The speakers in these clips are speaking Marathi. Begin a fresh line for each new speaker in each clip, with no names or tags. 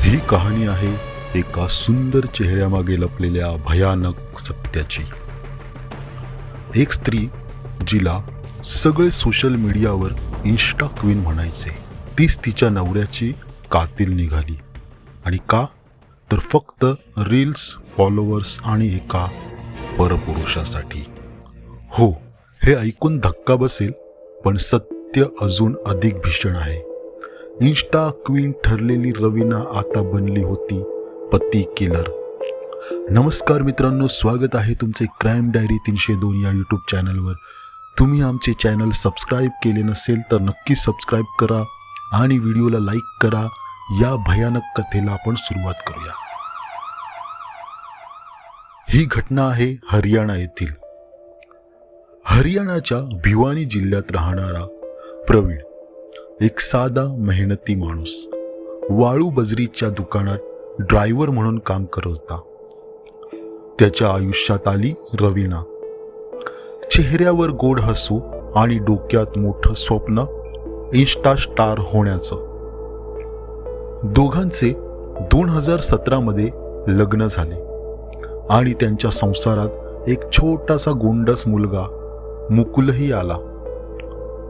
ही कहाणी आहे एका सुंदर चेहऱ्यामागे लपलेल्या भयानक सत्याची. एक स्त्री जिला सगळे सोशल मीडियावर इन्स्टा क्वीन म्हणायचे, तीच तिच्या नवऱ्याची कातील निघाली. आणि का? तर फक्त रील्स, फॉलोअर्स आणि एका परपुरुषासाठी. हो, हे ऐकून धक्का बसेल, पण सत्य अजून अधिक भीषण आहे. इन्स्टा क्वीन ठरलेली रवीना आता बनली होती पती किलर. नमस्कार मित्रांनो, स्वागत आहे तुमचे क्राईम डायरी 302 या यूट्यूब चॅनलवर. तुम्ही आमचे चॅनल सबस्क्राईब केले नसेल तर नक्की सबस्क्राईब करा आणि व्हिडिओला लाईक करा. या भयानक कथेला आपण सुरुवात करूया. ही घटना आहे हरियाणा येथील. हरियाणाच्या भिवानी जिल्ह्यात राहणारा प्रवीण एक साधा मेहनती माणूस वाळू बजरीच्या दुकानात ड्रायव्हर म्हणून काम करत होता. त्याच्या आयुष्यात आली रवीना. चेहऱ्यावर गोड हसू आणि डोक्यात मोठं स्वप्न इन्स्टा स्टार होण्याचं. दोघांचे 2017 मध्ये लग्न झाले आणि त्यांच्या संसारात एक छोटासा गोंडस मुलगा मुकुलही आला.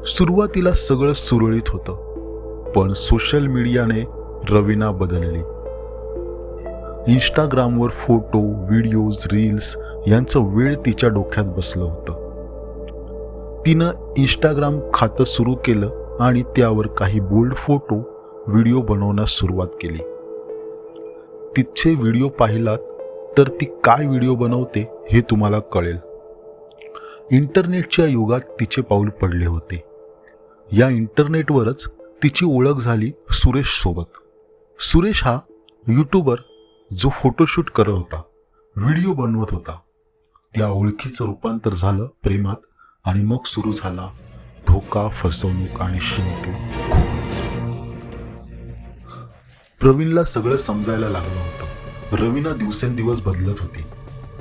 सुरुवातीला सगळं सुरळीत होतं, पण सोशल मीडियाने रवीना बदलली. इंस्टाग्रामवर फोटो, व्हिडिओज, रील्स यांचं वेळ तिच्या डोक्यात बसलं होतं. तिनं इंस्टाग्राम खातं सुरू केलं आणि त्यावर काही बोल्ड फोटो, व्हिडिओ बनवण्यास सुरुवात केली. तिचे व्हिडिओ पाहिलात तर ती काय व्हिडिओ बनवते हे तुम्हाला कळेल. इंटरनेटच्या युगात तिचे पाऊल पडले होते. या इंटरनेटवरच तिची ओळख झाली सुरेश सोबत. सुरेश हा यूट्यूबर जो फोटोशूट करत होता, व्हिडिओ बनवत होता. त्या ओळखीचं रूपांतर झालं प्रेमात आणि मग सुरू झाला धोका, फसवणूक आणि शेवटी खून. प्रवीणला सगळं समजायला लागलं होतं. रवीना दिवसेंदिवस बदलत होती.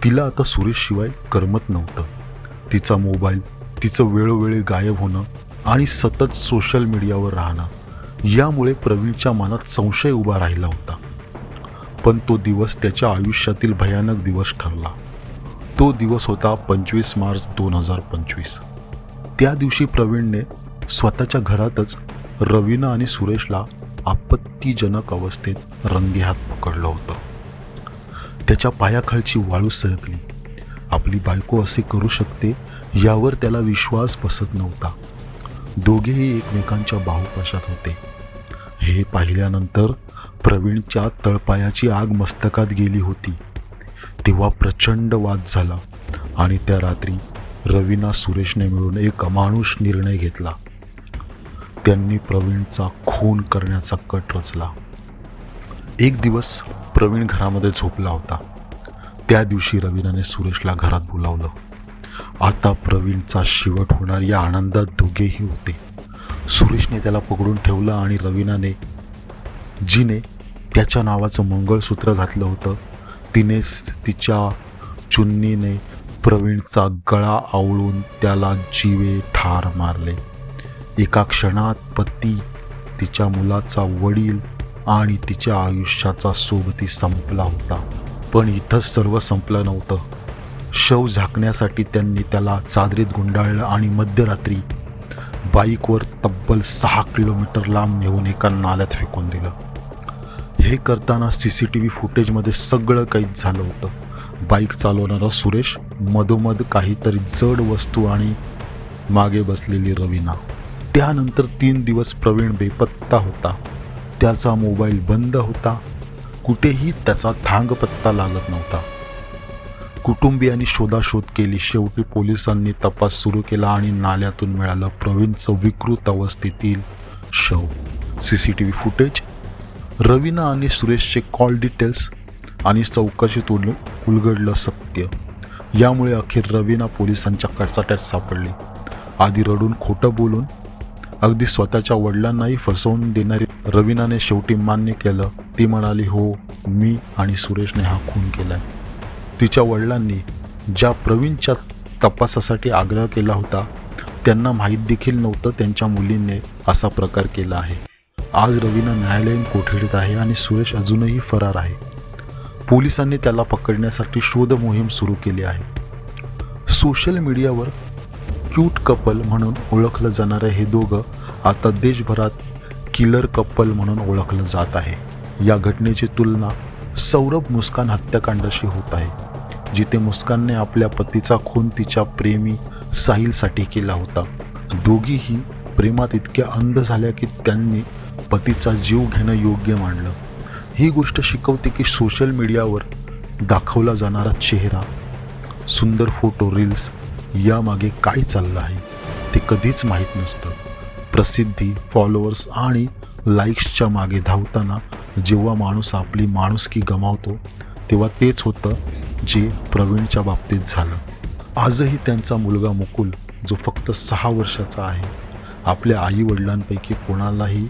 तिला आता सुरेशशिवाय करमत नव्हतं. तिचा मोबाईल, तिचं वेळोवेळी गायब होणं आणि सतत सोशल मीडियावर राहणं यामुळे प्रवीणच्या मनात संशय उभा राहिला होता. पण तो दिवस त्याच्या आयुष्यातील भयानक दिवस ठरला. तो दिवस होता 25 मार्च 2025. त्या दिवशी प्रवीणने स्वतःच्या घरातच रवीना आणि सुरेशला आपत्तीजनक अवस्थेत रंगेहात पकडलं होतं. त्याच्या पायाखालची वाळू सरकली. आपली बायको असे करू शकते यावर त्याला विश्वास बसत नव्हता. दोघेही एकमेकांच्या बाहुपाशात होते. हे पाहिल्यानंतर प्रवीणच्या तळपायाची आग मस्तकात गेली होती. तेव्हा प्रचंड वाद झाला आणि त्या रात्री रवीना, सुरेशने मिळून एक अमानुष निर्णय घेतला. त्यांनी प्रवीणचा खून करण्याचा कट रचला. एक दिवस प्रवीण घरामध्ये झोपला होता. त्या दिवशी रवीनाने सुरेशला घरात बोलावलं. आता प्रवीणचा शेवट होणार या आनंदात दोघेही होते. सुरेशने त्याला पकडून ठेवलं आणि रवीनाने, जिने त्याच्या नावाचं मंगळसूत्र घातलं होतं, तिनेच तिच्या चुन्नीने प्रवीणचा गळा आवळून त्याला जीवे ठार मारले. एका क्षणात पती, तिच्या मुलाचा वडील आणि तिच्या आयुष्याचा सोबती संपला होता. पण इथंच सर्व संपलं नव्हतं. शव झाकण्यासाठी त्यांनी त्याला चादरीत गुंडाळलं आणि मध्यरात्री बाईकवर तब्बल 6 किलोमीटर लांब नेऊन एका नाल्यात फेकून दिलं. हे करताना CCTV फुटेजमध्ये सगळं कैद झालं होतं. बाईक चालवणारा सुरेश, मधोमध काहीतरी जड वस्तू आणि मागे बसलेली रवीना. त्यानंतर 3 दिवस प्रवीण बेपत्ता होता. त्याचा मोबाईल बंद होता. कुठेही त्याचा थांगपत्ता लागत नव्हता. कुटुंबियांनी शोधाशोध केली. शेवटी पोलिसांनी तपास सुरू केला आणि नाल्यातून मिळालं प्रवीणचं विकृत अवस्थेतील शव. CCTV फुटेज, रवीना आणि सुरेशचे कॉल डिटेल्स आणि चौकशीत उलगडलं सत्य. यामुळे अखेर रवीना पोलिसांच्या कचाट्यात सापडली. आधी रडून, खोटं बोलून, अगदी स्वतःच्या वडिलांनाही फसवून देणारी रवीनाने शेवटी मान्य केलं. ती म्हणाली, हो, मी आणि सुरेशने हा खून केलाय. तिच्या वडिलांनी ज्या प्रवीणच्या तपासासाठी आग्रह केला होता त्यांना माहीत देखील नव्हतं त्यांच्या मुलीने असा प्रकार केला आहे. आज रवीना न्यायालयीन कोठडीत आहे आणि सुरेश अजूनही फरार आहे. पोलिसांनी त्याला पकडण्यासाठी शोध मोहीम सुरू केली आहे. सोशल मीडियावर क्यूट कपल म्हणून ओळखलं जाणारे हे दोघं आता देशभरात किलर कपल म्हणून ओळखलं जात आहे. या घटनेची तुलना सौरभ मुस्कान हत्याकांडाशी होत आहे, जिथे मुस्कानने आपल्या पतीचा खून तिच्या प्रेमी साहिलसाठी केला होता. दोघीही प्रेमात इतक्या अंध झाल्या की त्यांनी पतीचा जीव घेणं योग्य मानलं. ही गोष्ट शिकवते की सोशल मीडियावर दाखवला जाणारा चेहरा, सुंदर फोटो, रील्स यामागे काय चाललं आहे ते कधीच माहीत नसतं. प्रसिद्धी, फॉलोअर्स आणि लाईक्सच्या मागे धावताना जेव्हा माणूस आपली माणुसकी गमावतो तेव्हा तेच होतं जे प्रवीणच्या बाबतीत झालं. आजही त्यांचा मुलगा मुकुल, जो फक्त 6 वर्षाचा आहे, आपल्या आईवडिलांपैकी कोणालाही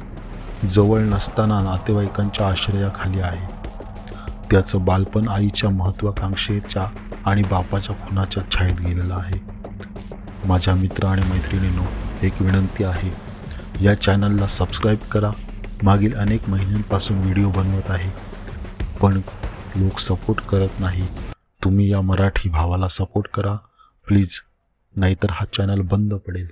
जवळ नसताना नातेवाईकांच्या आश्रयाखाली आहे. त्याचं बालपण आईच्या महत्त्वाकांक्षेच्या आणि बापाच्या खुनाच्या छायेत गेलेलं आहे. माझ्या मित्र आणि मैत्रिणींनो, एक विनंती आहे, या चॅनलला सबस्क्राईब करा. मागील अनेक महिन्यांपासून व्हिडिओ बनवत आहे, पण लोक सपोर्ट करत नाही. तुम्ही या मराठी भावाला सपोर्ट करा प्लीज, नाहीतर हा चॅनल बंद पडेल.